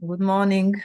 Good morning.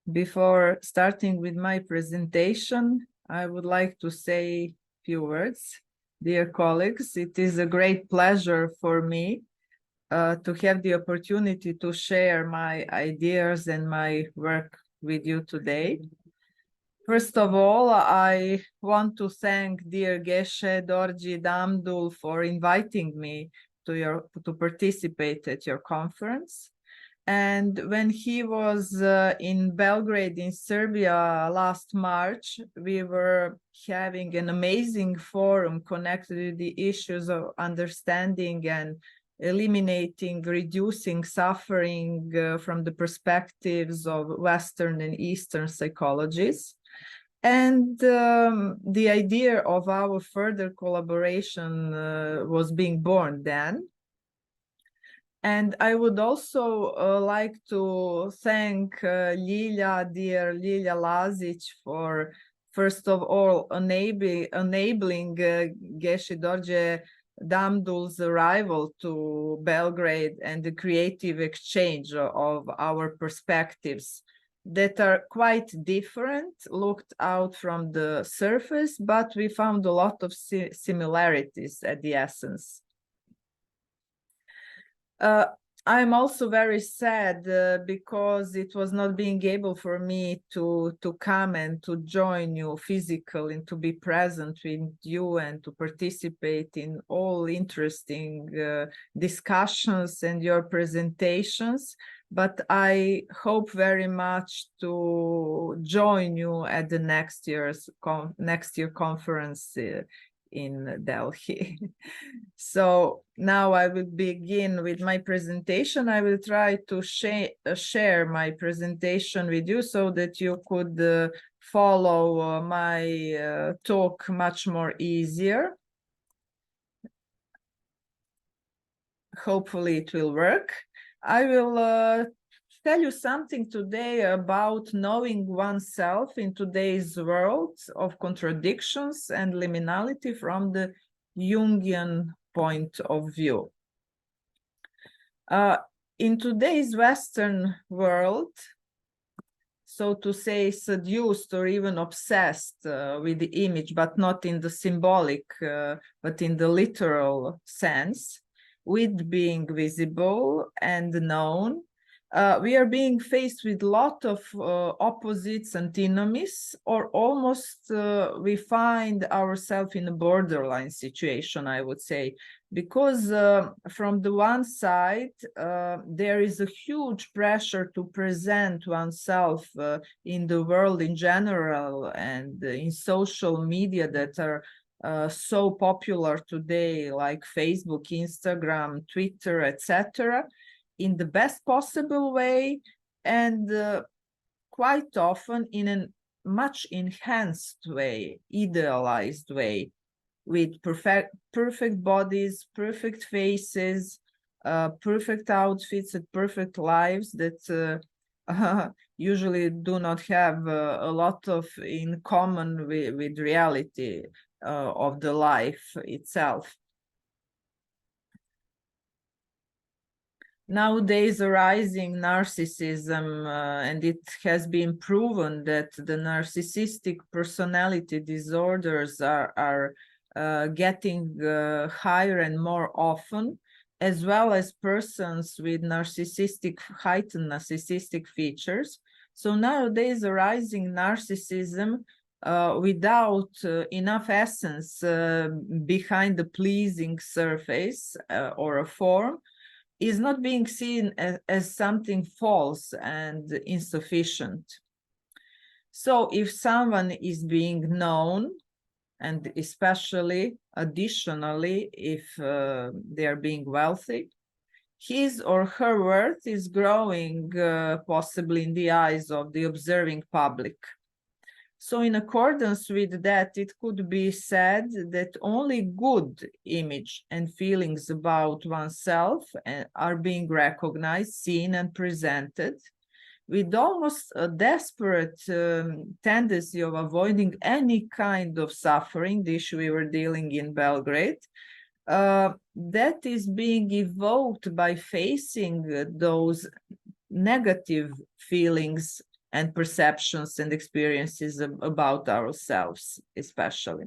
Before starting with my presentation, I would like to say a few words. Dear colleagues, it is a great pleasure for me to have the opportunity to share my ideas and my work with you today. First of all, I want to thank dear Geshe Dorji Damdul for inviting me to participate at your conference. And when he was in Belgrade in Serbia last March, we were having an amazing forum connected with the issues of understanding and eliminating, reducing suffering from the perspectives of Western and Eastern psychologies. And the idea of our further collaboration was being born then. And I would also like to thank dear Lilja Lazic for, first of all, enabling Geshi Dorje Damdul's arrival to Belgrade and the creative exchange of our perspectives that are quite different, looked out from the surface, but we found a lot of similarities at the essence. I'm also very sad because it was not being able for me to come and to join you physically and to be present with you and to participate in all interesting discussions and your presentations. But I hope very much to join you at the next year conference in Delhi. So now I will begin with my presentation. I will try to share my presentation with you so that you could follow my talk much more easier. Hopefully it will work. I will tell you something today about knowing oneself in today's world of contradictions and liminality from the Jungian point of view. In today's Western world, so to say, seduced or even obsessed with the image, but not in the symbolic, but in the literal sense, with being visible and known, we are being faced with a lot of opposites, antinomies, or almost we find ourselves in a borderline situation, I would say, because from the one side, there is a huge pressure to present oneself in the world in general and in social media that are so popular today, like Facebook, Instagram, Twitter, etc., in the best possible way, and quite often in a much enhanced way, idealized way, with perfect bodies, perfect faces, perfect outfits, and perfect lives that usually do not have a lot of in common with reality of the life itself. Nowadays, arising narcissism, and it has been proven that the narcissistic personality disorders are getting higher and more often, as well as persons with heightened narcissistic features. So nowadays, arising narcissism without enough essence behind the pleasing surface or a form is not being seen as something false and insufficient. So if someone is being known, and especially additionally if they are being wealthy, his or her worth is growing possibly in the eyes of the observing public. So in accordance with that, it could be said that only good image and feelings about oneself are being recognized, seen, and presented, with almost a desperate tendency of avoiding any kind of suffering, the issue we were dealing in Belgrade, that is being evoked by facing those negative feelings and perceptions and experiences about ourselves, especially.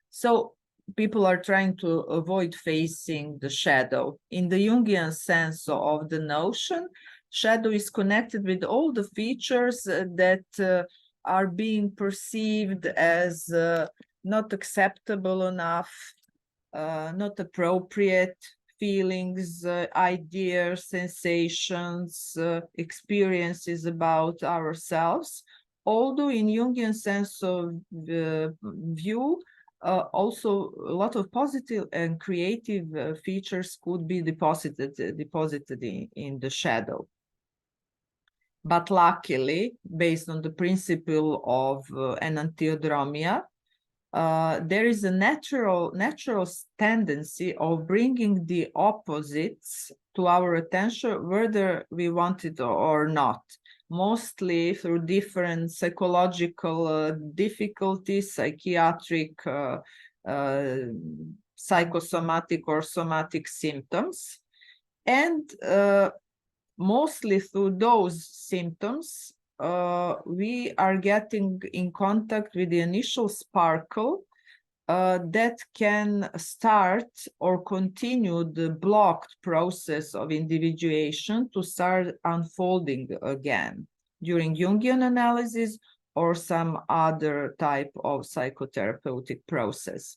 So people are trying to avoid facing the shadow. In the Jungian sense of the notion, shadow is connected with all the features that are being perceived as not acceptable enough, not appropriate feelings, ideas, sensations, experiences about ourselves. Although in Jungian sense of view, also a lot of positive and creative features could be deposited in the shadow. But luckily, based on the principle of enantiodromia, there is a natural tendency of bringing the opposites to our attention, whether we want it or not, mostly through different psychological difficulties, psychiatric, psychosomatic or somatic symptoms. And mostly through those symptoms, we are getting in contact with the initial sparkle that can start or continue the blocked process of individuation to start unfolding again during Jungian analysis or some other type of psychotherapeutic process.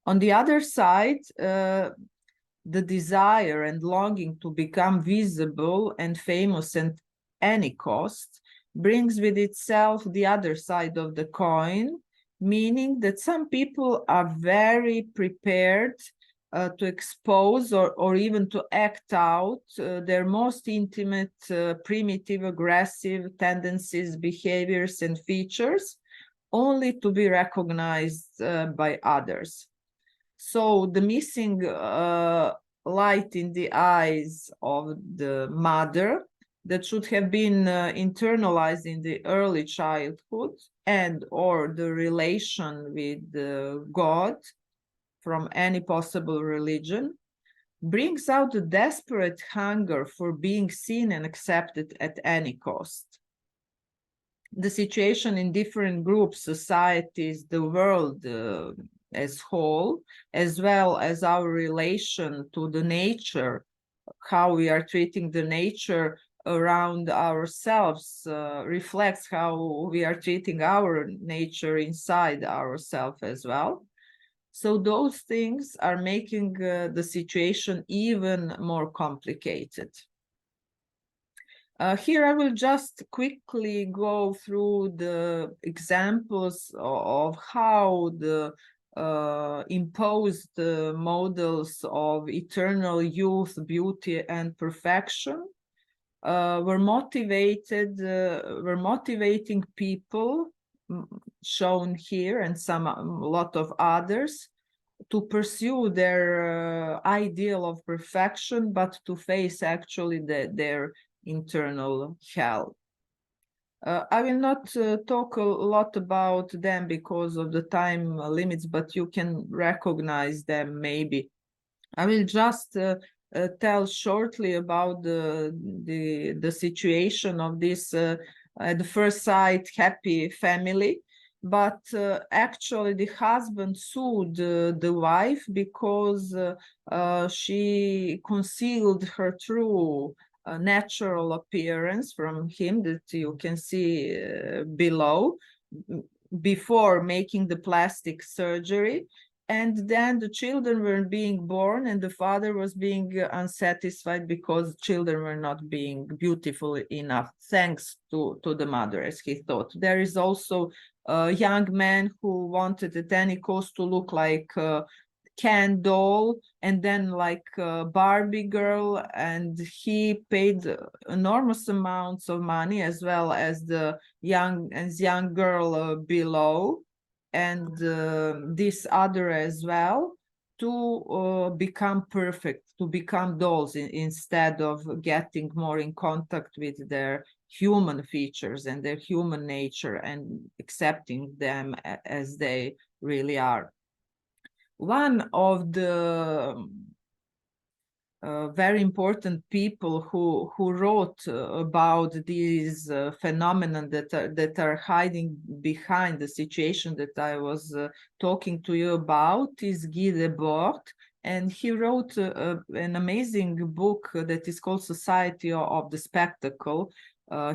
On the other side, the desire and longing to become visible and famous at any cost brings with itself the other side of the coin, meaning that some people are very prepared to expose or even to act out their most intimate, primitive, aggressive tendencies, behaviors, and features, only to be recognized by others. So the missing light in the eyes of the mother that should have been internalized in the early childhood, and or the relation with God from any possible religion, brings out the desperate hunger for being seen and accepted at any cost. The situation in different groups, societies, the world as whole, as well as our relation to the nature, how we are treating the nature around ourselves, reflects how we are treating our nature inside ourselves as well. So those things are making the situation even more complicated. Here I will just quickly go through the examples of how the imposed models of eternal youth, beauty, and perfection were motivating people, shown here, and a lot of others, to pursue their ideal of perfection, but to face actually their internal hell. I will not talk a lot about them because of the time limits, but you can recognize them maybe. I will just tell shortly about the situation of this at the first sight happy family. But actually the husband sued the wife because she concealed her true natural appearance from him, that you can see below, before making the plastic surgery. And then the children were being born, and the father was being unsatisfied because children were not being beautiful enough, thanks to the mother, as he thought. There is also a young man who wanted at any cost to look like Ken doll, and then like Barbie girl, and he paid enormous amounts of money, as well as the young girl below, and this other as well, to become perfect, to become dolls, instead of getting more in contact with their human features and their human nature and accepting them as they really are. One of the very important people who wrote about these phenomena that are hiding behind the situation that I was talking to you about is Guy Debord, and he wrote an amazing book that is called Society of the Spectacle.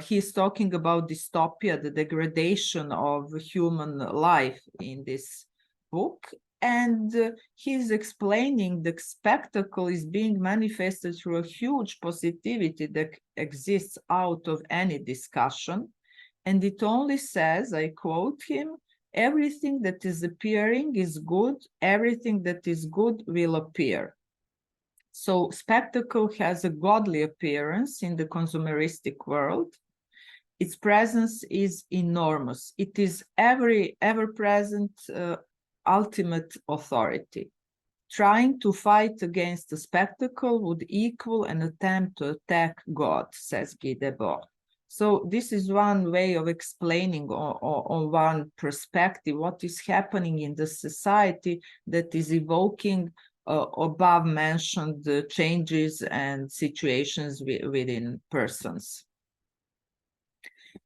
He's talking about dystopia, the degradation of human life in this book. And he's explaining the spectacle is being manifested through a huge positivity that exists out of any discussion. And it only says, I quote him, everything that is appearing is good, everything that is good will appear. So spectacle has a godly appearance in the consumeristic world. Its presence is enormous. It is ever-present ultimate authority. Trying to fight against the spectacle would equal an attempt to attack God, says Guy Debord. So this is one way of explaining on one perspective what is happening in the society that is evoking above mentioned changes and situations within persons.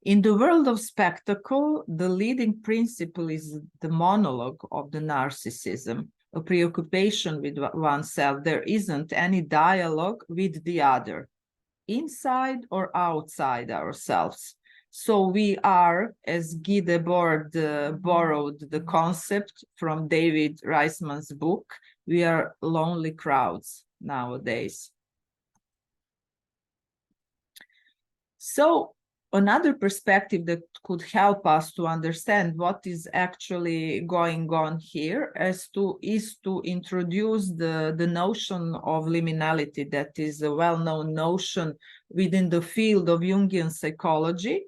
In the world of spectacle, the leading principle is the monologue of the narcissism, a preoccupation with oneself. There isn't any dialogue with the other, inside or outside ourselves. So we are, as Guy Debord borrowed the concept from David Reisman's book, we are lonely crowds nowadays. So another perspective that could help us to understand what is actually going on here is to introduce the notion of liminality, that is a well-known notion within the field of Jungian psychology.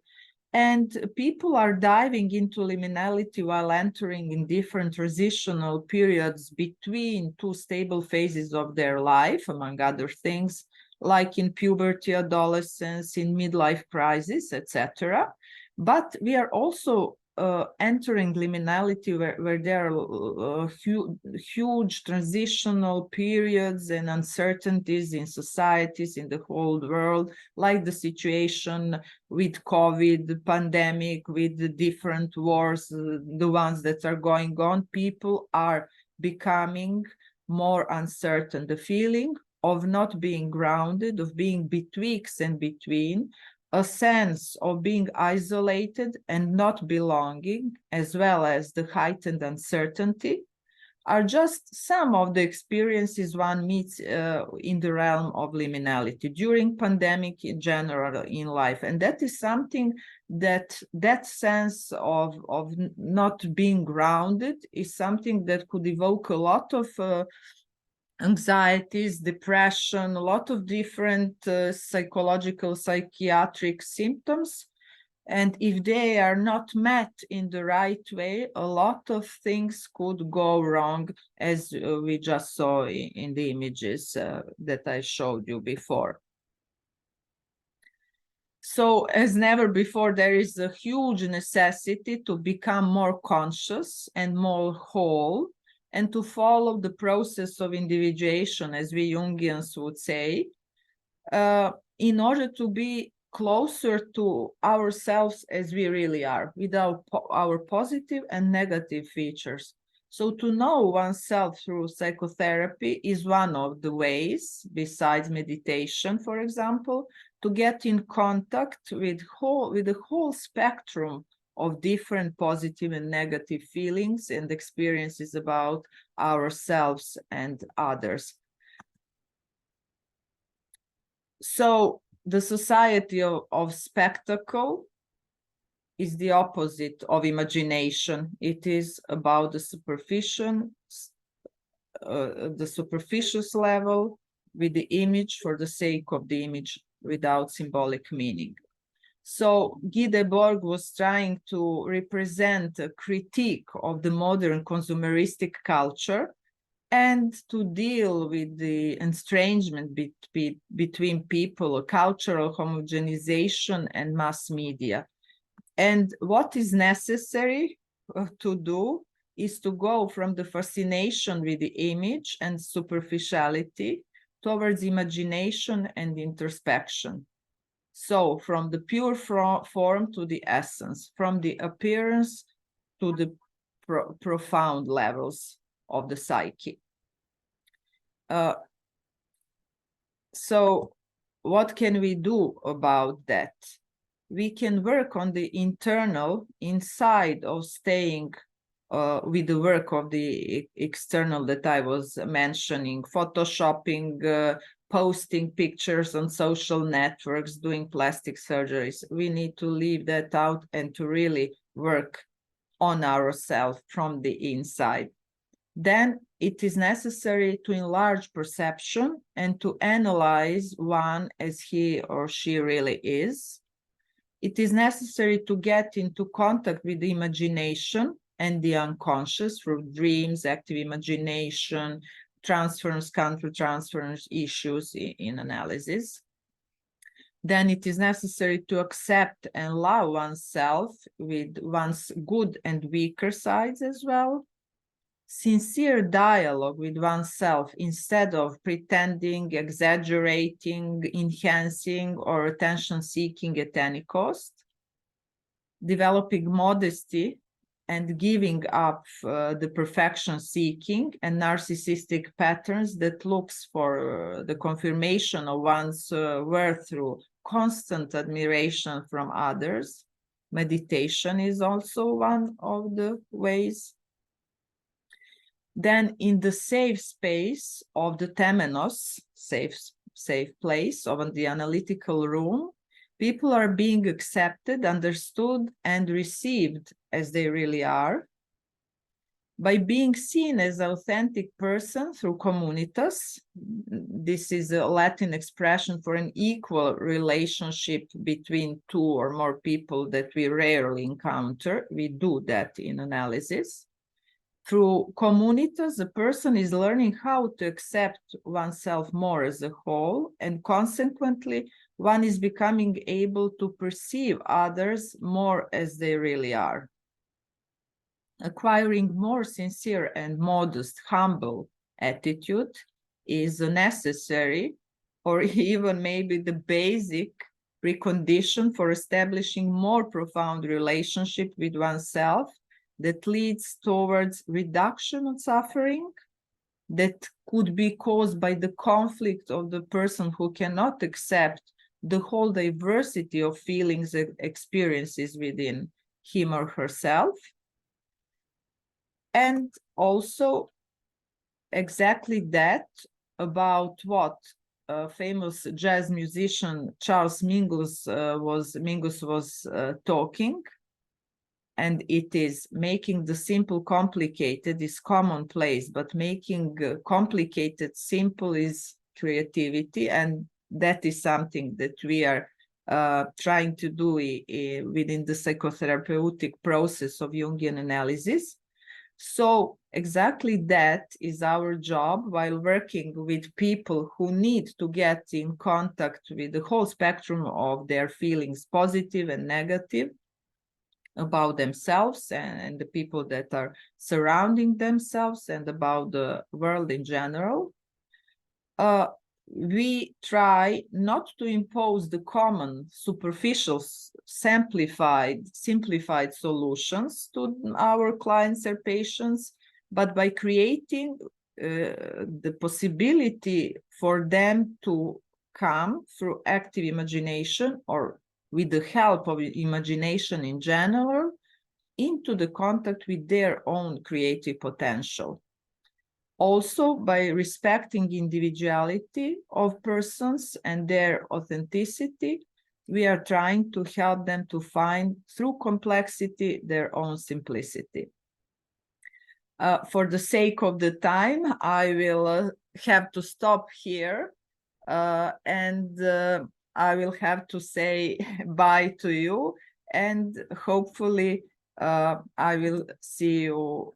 And people are diving into liminality while entering in different transitional periods between two stable phases of their life, among other things, like in puberty, adolescence, in midlife crisis, etc. But we are also entering liminality where there are huge transitional periods and uncertainties in societies, in the whole world, like the situation with COVID, the pandemic, with the different wars, the ones that are going on. People are becoming more uncertain. The feeling of not being grounded, of being betwixt and between, a sense of being isolated and not belonging, as well as the heightened uncertainty, are just some of the experiences one meets in the realm of liminality during pandemic in general in life. And that is something that sense of not being grounded is something that could evoke a lot of anxieties, depression, a lot of different psychological, psychiatric symptoms. And if they are not met in the right way, a lot of things could go wrong, as we just saw in the images that I showed you before. So as never before, there is a huge necessity to become more conscious and more whole, and to follow the process of individuation, as we Jungians would say, in order to be closer to ourselves as we really are, with our positive and negative features. So to know oneself through psychotherapy is one of the ways, besides meditation, for example, to get in contact with the whole spectrum of different positive and negative feelings and experiences about ourselves and others. So the society of spectacle is the opposite of imagination. It is about the superficial level, with the image for the sake of the image, without symbolic meaning. So Guy Debord was trying to represent a critique of the modern consumeristic culture and to deal with the estrangement between people, a cultural homogenization and mass media. And what is necessary to do is to go from the fascination with the image and superficiality towards imagination and introspection. So from the pure form to the essence, from the appearance to the profound levels of the psyche. So what can we do about that? We can work on the internal inside of staying with the work of the external that I was mentioning, photoshopping, posting pictures on social networks, doing plastic surgeries. We need to leave that out and to really work on ourselves from the inside. Then it is necessary to enlarge perception and to analyze one as he or she really is. It is necessary to get into contact with the imagination and the unconscious through dreams, active imagination, transference, counter-transference issues in analysis. Then it is necessary to accept and love oneself with one's good and weaker sides as well. Sincere dialogue with oneself instead of pretending, exaggerating, enhancing, or attention-seeking at any cost. Developing modesty and giving up the perfection-seeking and narcissistic patterns that looks for the confirmation of one's worth through constant admiration from others. Meditation is also one of the ways. Then in the safe space of the temenos, safe place of the analytical room, people are being accepted, understood, and received as they really are. By being seen as an authentic person through communitas, this is a Latin expression for an equal relationship between two or more people that we rarely encounter. We do that in analysis. Through communitas, a person is learning how to accept oneself more as a whole, and consequently, one is becoming able to perceive others more as they really are. Acquiring more sincere and modest, humble attitude is necessary, or even maybe the basic precondition for establishing more profound relationship with oneself that leads towards reduction of suffering that could be caused by the conflict of the person who cannot accept the whole diversity of feelings and experiences within him or herself. And also exactly that about what famous jazz musician Charles Mingus was talking. And it is making the simple complicated is commonplace, but making complicated simple is creativity. And that is something that we are trying to do within the psychotherapeutic process of Jungian analysis. So exactly that is our job while working with people who need to get in contact with the whole spectrum of their feelings, positive and negative, about themselves and the people that are surrounding themselves and about the world in general. We try not to impose the common, superficial, simplified solutions to our clients or patients, but by creating the possibility for them to come through active imagination or with the help of imagination in general, into the contact with their own creative potential. Also, by respecting individuality of persons and their authenticity, we are trying to help them to find, through complexity, their own simplicity. For the sake of the time, I will have to stop here, and I will have to say bye to you, and hopefully I will see you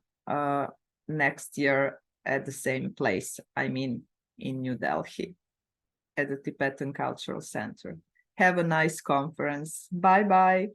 next year at the same place, I mean in New Delhi, at the Tibetan Cultural Center. Have a nice conference. Bye-bye.